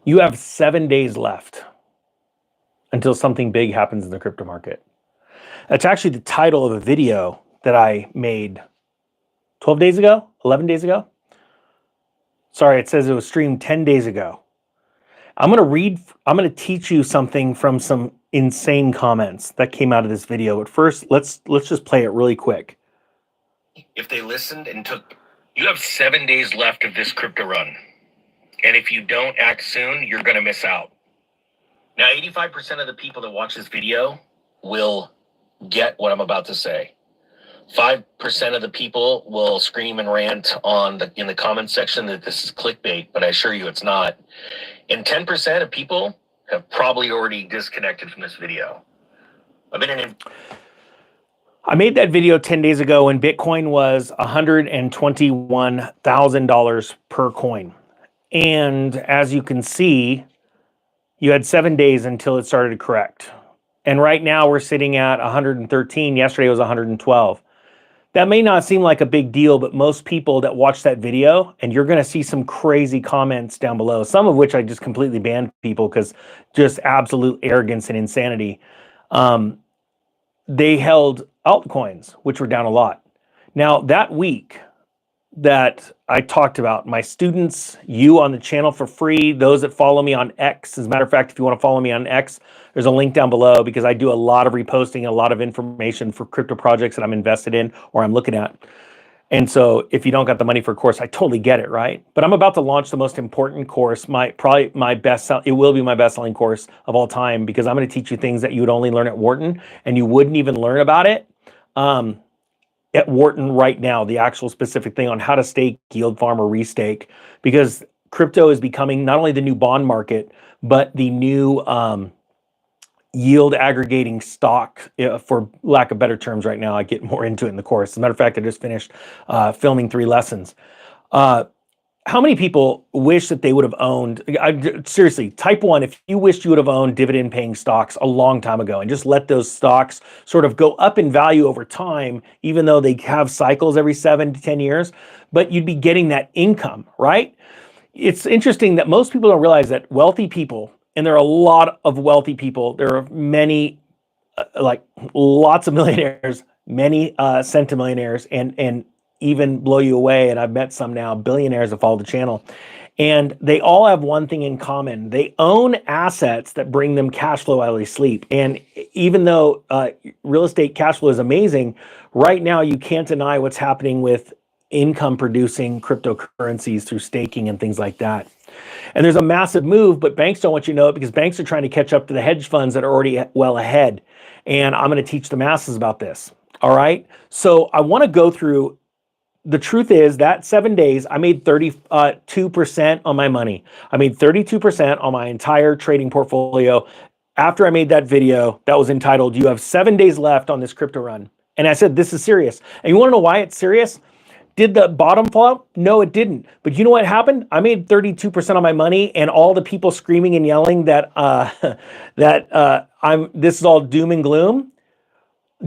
You have 7 days left until something big happens in the crypto market. That's actually the title of a video that I made 12 days ago, 11 days ago. Sorry, it says it was streamed 10 days ago. I'm going to teach you something from some insane comments that came out of this video. But first, let's just play it really quick. If they listened and took, you have 7 days left of this crypto run. And if you don't act soon, you're going to miss out. Now, 85% of the people that watch this video will get what I'm about to say. 5% of the people will scream and rant in the comment section that this is clickbait, but I assure you it's not. And 10% of people have probably already disconnected from this video. I made that video 10 days ago when Bitcoin was $121,000 per coin. And as you can see, you had 7 days until it started to correct. And right now we're sitting at 113. Yesterday was 112. That may not seem like a big deal, but most people that watch that video, and you're going to see some crazy comments down below, some of which I just completely banned people because just absolute arrogance and insanity. They held altcoins, which were down a lot. Now, that week that I talked about, my students, you on the channel for free, those that follow me on X. As a matter of fact, if you want to follow me on X, there's a link down below because I do a lot of reposting, a lot of information for crypto projects that I'm invested in or I'm looking at. And so if you don't got the money for a course, I totally get it, right? But I'm about to launch the most important course, it will be my best-selling course of all time because I'm going to teach you things that you would only learn at Wharton and you wouldn't even learn about it at Wharton right now, the actual specific thing on how to stake, yield farm, or restake, because crypto is becoming not only the new bond market, but the new yield aggregating stock, for lack of better terms right now. I get more into it in the course. As a matter of fact, I just finished filming 3 lessons. How many people wish that they would have owned, seriously, type 1, if you wished you would have owned dividend paying stocks a long time ago and just let those stocks sort of go up in value over time, even though they have cycles every 7 to 10 years, but you'd be getting that income, right? It's interesting that most people don't realize that wealthy people, and there are a lot of wealthy people, there are many, like lots of millionaires, many centimillionaires, and even blow you away, and I've met some now, billionaires that follow the channel, and they all have one thing in common. They own assets that bring them cash flow while they sleep. And even though real estate cash flow is amazing, right now you can't deny what's happening with income producing cryptocurrencies through staking and things like that. And there's a massive move, but banks don't want you to know it because banks are trying to catch up to the hedge funds that are already well ahead. And I'm going to teach the masses about this. All right. So I want to go through. The truth is that 7 days, I made 32% on my money. I made 32% on my entire trading portfolio after I made that video that was entitled, "You have 7 days left on this crypto run." And I said, this is serious. And you want to know why it's serious? Did the bottom fall out? No, it didn't. But you know what happened? I made 32% of my money, and all the people screaming and yelling that this is all doom and gloom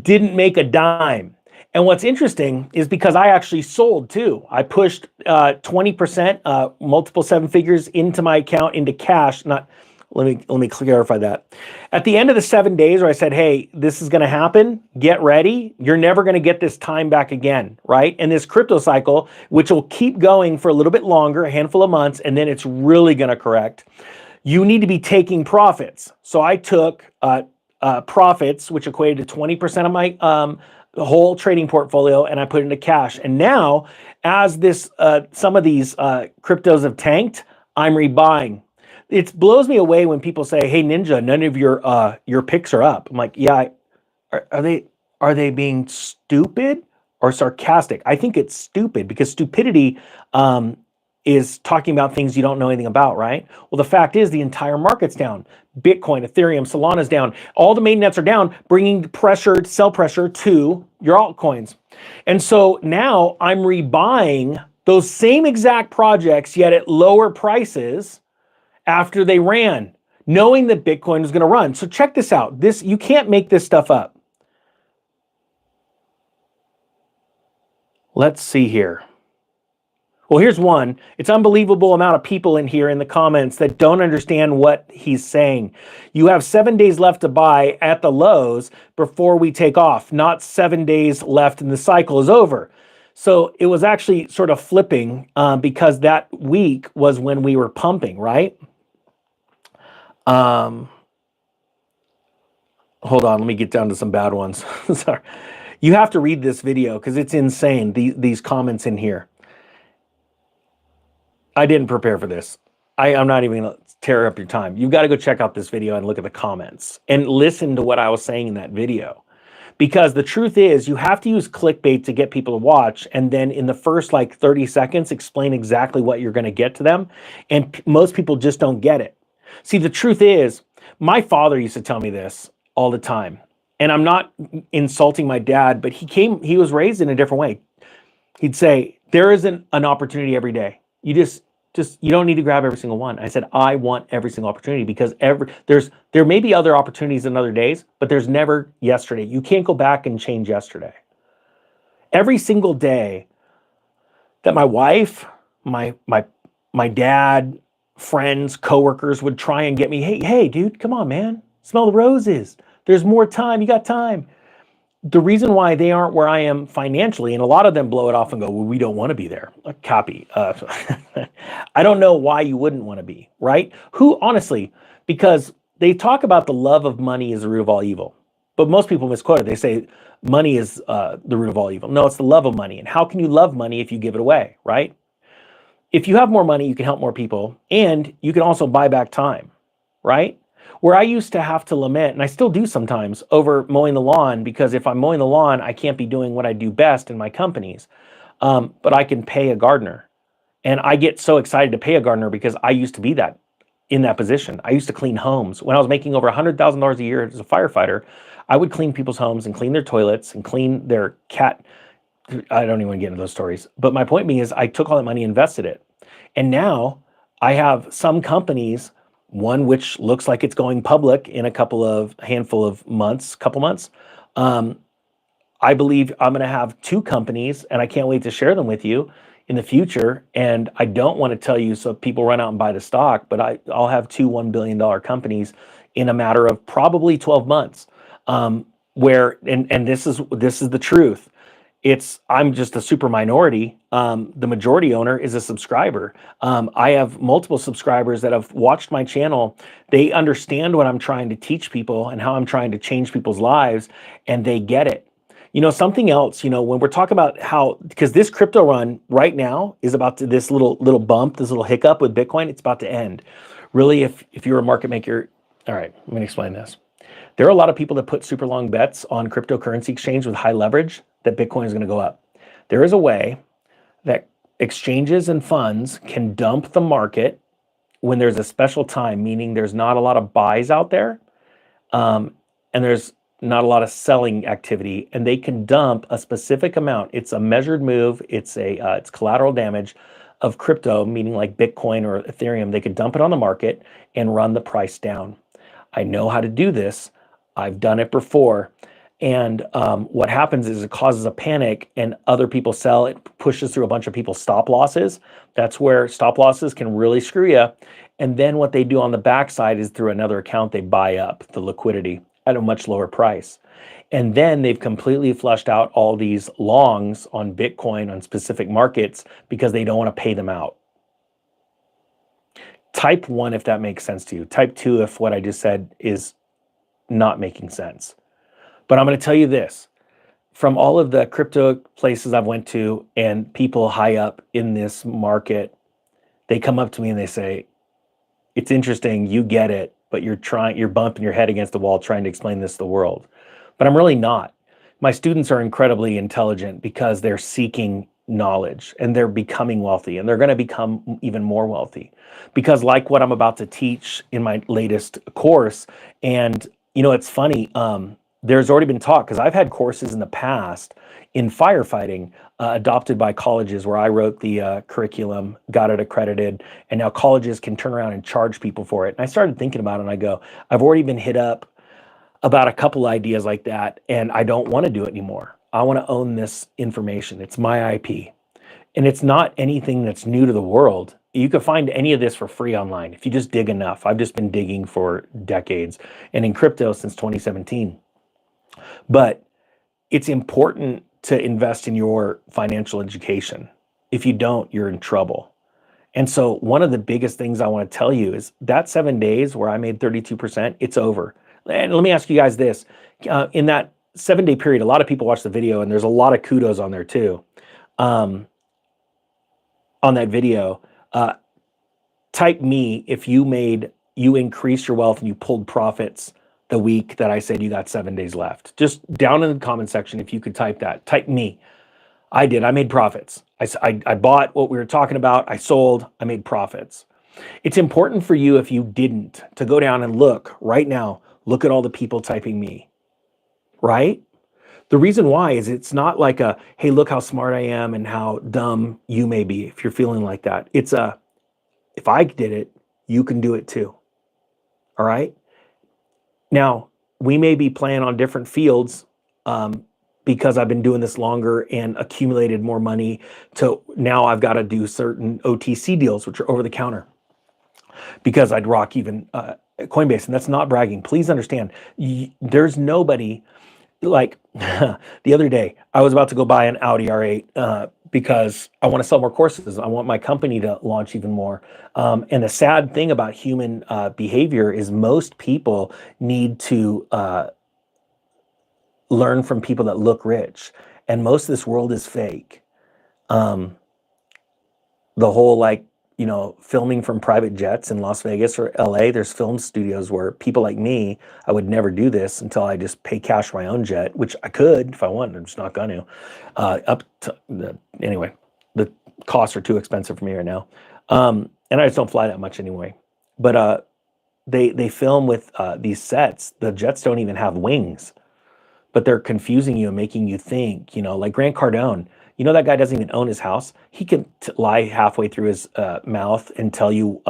didn't make a dime. And what's interesting is because I actually sold too. I pushed 20%, multiple 7 figures into my account, into cash. Let me clarify that. At the end of the 7 days where I said, hey, this is going to happen, get ready. You're never going to get this time back again, right? And this crypto cycle, which will keep going for a little bit longer, a handful of months, and then it's really going to correct. You need to be taking profits. So I took profits, which equated to 20% of my the whole trading portfolio, and I put it into cash. And now, as some of these cryptos have tanked, I'm rebuying. It blows me away when people say, "Hey, Ninja, none of your picks are up." I'm like, "Yeah, are they being stupid or sarcastic?" I think it's stupid because stupidity is talking about things you don't know anything about, right? Well, the fact is the entire market's down. Bitcoin, Ethereum, Solana's down. All the main nets are down, bringing sell pressure to your altcoins. And so now I'm rebuying those same exact projects, yet at lower prices after they ran, knowing that Bitcoin is going to run. So check this out. You can't make this stuff up. Let's see here. Well, here's one. It's unbelievable amount of people in here in the comments that don't understand what he's saying. You have 7 days left to buy at the lows before we take off, not 7 days left and the cycle is over. So it was actually sort of flipping because that week was when we were pumping, right? Hold on, let me get down to some bad ones. Sorry. You have to read this video because it's insane, these comments in here. I didn't prepare for this. I'm not even going to tear up your time. You've got to go check out this video and look at the comments and listen to what I was saying in that video. Because the truth is, you have to use clickbait to get people to watch, and then in the first like 30 seconds, explain exactly what you're going to get to them. And most people just don't get it. See, the truth is, my father used to tell me this all the time. And I'm not insulting my dad, but he was raised in a different way. He'd say, there isn't an opportunity every day. You don't need to grab every single one. I said, I want every single opportunity because there may be other opportunities in other days, but there's never yesterday. You can't go back and change yesterday. Every single day that my wife, my dad, friends, coworkers would try and get me, hey, dude, come on, man, smell the roses. There's more time. You got time. The reason why they aren't where I am financially, and a lot of them blow it off and go, well, we don't want to be there. Copy. I don't know why you wouldn't want to be, right? Honestly, because they talk about the love of money is the root of all evil. But most people misquote it. They say money is the root of all evil. No, it's the love of money. And how can you love money if you give it away, right? If you have more money, you can help more people, and you can also buy back time, right? Where I used to have to lament, and I still do sometimes, over mowing the lawn, because if I'm mowing the lawn, I can't be doing what I do best in my companies. But I can pay a gardener. And I get so excited to pay a gardener because I used to be in that position. I used to clean homes. When I was making over $100,000 a year as a firefighter, I would clean people's homes and clean their toilets and clean their cat. I don't even want to get into those stories. But my point being is I took all that money and invested it. And now I have some companies, one which looks like it's going public in a couple months. I believe I'm going to have 2 companies, and I can't wait to share them with you in the future. And I don't want to tell you so people run out and buy the stock, but I'll have 2 $1 billion companies in a matter of probably 12 months. Where this is the truth. I'm just a super minority. The majority owner is a subscriber. I have multiple subscribers that have watched my channel. They understand what I'm trying to teach people and how I'm trying to change people's lives, and they get it. Something else, when we're talking about because this crypto run right now is about to, this little bump, this little hiccup with Bitcoin, it's about to end. Really, if you're a market maker, all right, let me explain this. There are a lot of people that put super long bets on cryptocurrency exchange with high leverage that Bitcoin is going to go up. There is a way that exchanges and funds can dump the market when there's a special time, meaning there's not a lot of buys out there, and there's not a lot of selling activity, and they can dump a specific amount. It's a measured move. It's collateral damage of crypto, meaning like Bitcoin or Ethereum. They could dump it on the market and run the price down. I know how to do this. I've done it before. And what happens is it causes a panic and other people sell. It pushes through a bunch of people's stop losses. That's where stop losses can really screw you. And then what they do on the backside is through another account, they buy up the liquidity at a much lower price. And then they've completely flushed out all these longs on Bitcoin on specific markets because they don't want to pay them out. Type 1 if that makes sense to you. Type 2 if what I just said is not making sense. But I'm going to tell you this. From all of the crypto places I've went to and people high up in this market, they come up to me and they say, it's interesting, you get it, but you're bumping your head against the wall trying to explain this to the world. But I'm really not. My students are incredibly intelligent because they're seeking knowledge and they're becoming wealthy, and they're going to become even more wealthy because like what I'm about to teach in my latest course. And it's funny, there's already been talk, because I've had courses in the past in firefighting adopted by colleges where I wrote the curriculum, got it accredited, and now colleges can turn around and charge people for it. And I started thinking about it, and I go, I've already been hit up about a couple ideas like that, and I don't want to do it anymore. I want to own this information. It's my IP. And it's not anything that's new to the world. You can find any of this for free online if you just dig enough. I've just been digging for decades and in crypto since 2017. But it's important to invest in your financial education. If you don't, you're in trouble. And so one of the biggest things I want to tell you is that 7 days where I made 32%, it's over. And let me ask you guys this. In that 7-day period, a lot of people watch the video, and there's a lot of kudos on there too. On that video, type me if you increased your wealth and you pulled profits the week that I said you got 7 days left. Just down in the comment section, if you could type that, type me. I did. I made profits. I bought what we were talking about. I sold. I made profits. It's important for you, if you didn't, to go down and look right now. Look at all the people typing me, right? The reason why is it's not like a, hey, look how smart I am and how dumb you may be if you're feeling like that. It's a, if I did it, you can do it too. All right? Now, we may be playing on different fields, because I've been doing this longer and accumulated more money to now I've got to do certain OTC deals, which are over the counter, because I'd rock even Coinbase. And that's not bragging. Please understand, there's nobody like the other day, I was about to go buy an Audi R8 because I want to sell more courses. I want my company to launch even more. And the sad thing about human behavior is most people need to learn from people that look rich, and most of this world is fake. The whole filming from private jets in Las Vegas or LA, there's film studios where people like me, I would never do this until I just pay cash for my own jet, which I could if I wanted. I'm just not going to. Anyway, the costs are too expensive for me right now, and I just don't fly that much anyway. But they film with these sets. The jets don't even have wings, but they're confusing you and making you think, like Grant Cardone, that guy doesn't even own his house. He can lie halfway through his mouth and tell you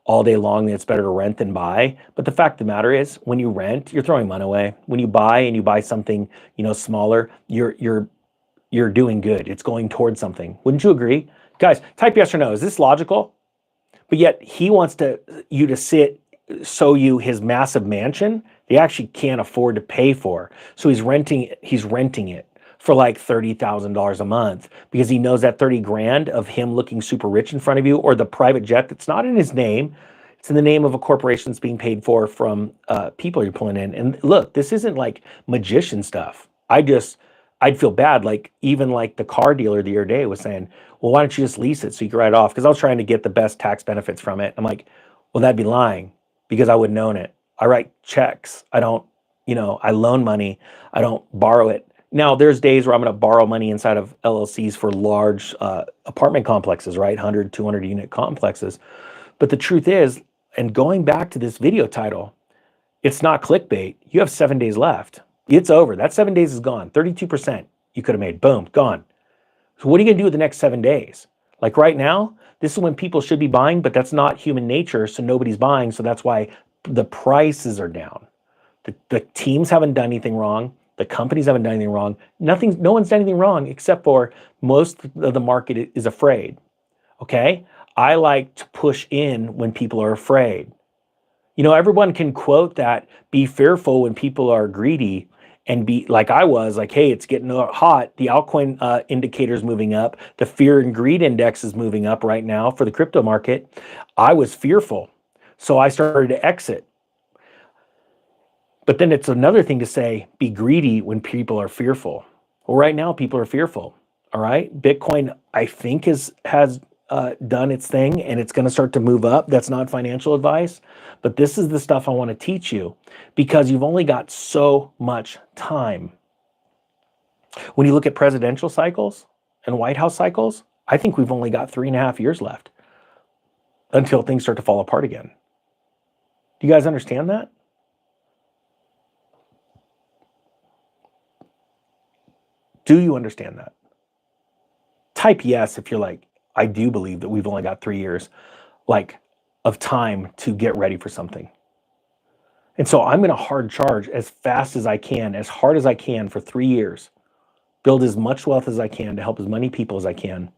all day long that it's better to rent than buy. But the fact of the matter is, when you rent, you're throwing money away. When you buy, and you buy something, smaller, you're doing good. It's going towards something. Wouldn't you agree? Guys, type yes or no. Is this logical? But yet he wants you to show you his massive mansion they actually can't afford to pay for. So he's renting it for like $30,000 a month, because he knows that 30 grand of him looking super rich in front of you, or the private jet that's not in his name, it's in the name of a corporation that's being paid for from people you're pulling in. And look, this isn't like magician stuff. I'd feel bad. Like even like the car dealer the other day was saying, well, why don't you just lease it so you can write it off? Because I was trying to get the best tax benefits from it. I'm like, well, that'd be lying, because I wouldn't own it. I write checks. I don't, I loan money. I don't borrow it. Now, there's days where I'm going to borrow money inside of LLCs for large apartment complexes, right? 100, 200 unit complexes. But the truth is, and going back to this video title, it's not clickbait. You have 7 days left. It's over. That 7 days is gone. 32% you could have made. Boom, gone. So what are you going to do with the next 7 days? Like right now, this is when people should be buying, but that's not human nature. So nobody's buying. So that's why the prices are down. The teams haven't done anything wrong. The companies haven't done anything wrong. No one's done anything wrong, except for most of the market is afraid. Okay? I like to push in when people are afraid. Everyone can quote that, be fearful when people are greedy, and be like I was, like, hey, it's getting hot. The altcoin indicator is moving up. The fear and greed index is moving up right now for the crypto market. I was fearful. So I started to exit. But then it's another thing to say, be greedy when people are fearful. Well, right now, people are fearful. All right. Bitcoin, I think, has done its thing, and it's going to start to move up. That's not financial advice, but this is the stuff I want to teach you, because you've only got so much time. When you look at presidential cycles and White House cycles, I think we've only got 3.5 years left until things start to fall apart again. Do you guys understand that? Do you understand that? Type yes if you're like, I do believe that we've only got 3 years of time to get ready for something. And so I'm going to hard charge as fast as I can, as hard as I can for 3 years, build as much wealth as I can to help as many people as I can.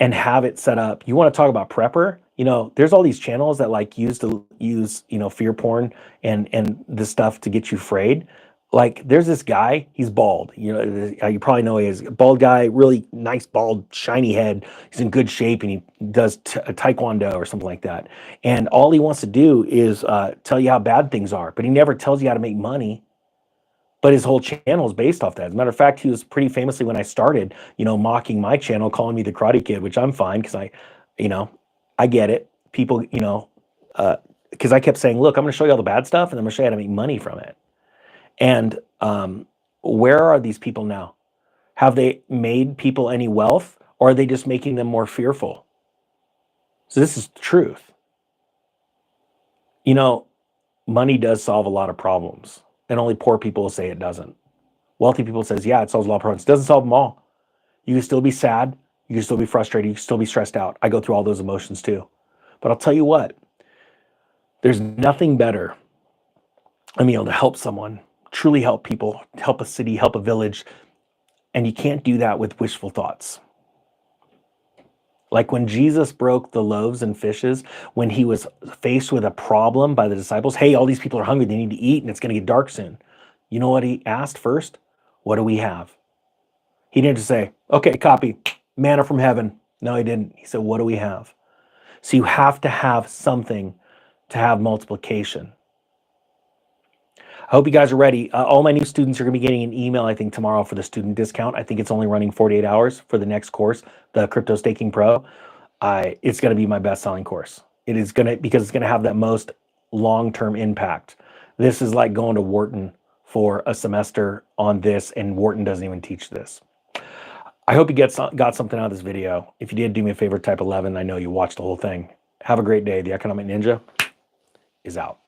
and have it set up. You want to talk about prepper? You know, there's all these channels that like use fear porn and this stuff to get you afraid. Like there's this guy, he's bald. You know, you probably know he is a bald guy, really nice bald, shiny head. He's in good shape and he does taekwondo or something like that. And all he wants to do is tell you how bad things are, but he never tells you how to make money. But his whole channel is based off that. As a matter of fact, he was pretty famously when I started, mocking my channel, calling me the Karate Kid, which I'm fine because I get it. People, because I kept saying, look, I'm going to show you all the bad stuff and I'm going to show you how to make money from it. And where are these people now? Have they made people any wealth, or are they just making them more fearful? So this is the truth. Money does solve a lot of problems, and only poor people will say it doesn't. Wealthy people says, yeah, it solves a lot of problems. It doesn't solve them all. You can still be sad. You can still be frustrated. You can still be stressed out. I go through all those emotions too. But I'll tell you what, there's nothing better than being able to help someone, truly help people, help a city, help a village. And you can't do that with wishful thoughts. Like when Jesus broke the loaves and fishes, when he was faced with a problem by the disciples, hey, all these people are hungry, they need to eat, and it's going to get dark soon. You know what he asked first? What do we have? He didn't just say, okay, copy, manna from heaven. No, he didn't. He said, what do we have? So you have to have something to have multiplication. I hope you guys are ready. All my new students are going to be getting an email, I think, tomorrow for the student discount. I think it's only running 48 hours for the next course, the Crypto Staking Pro. It's going to be my best-selling course. It is going to, because it's going to have that most long-term impact. This is like going to Wharton for a semester on this, and Wharton doesn't even teach this. I hope you got something out of this video. If you did, do me a favor, type 11. I know you watched the whole thing. Have a great day. The Economic Ninja is out.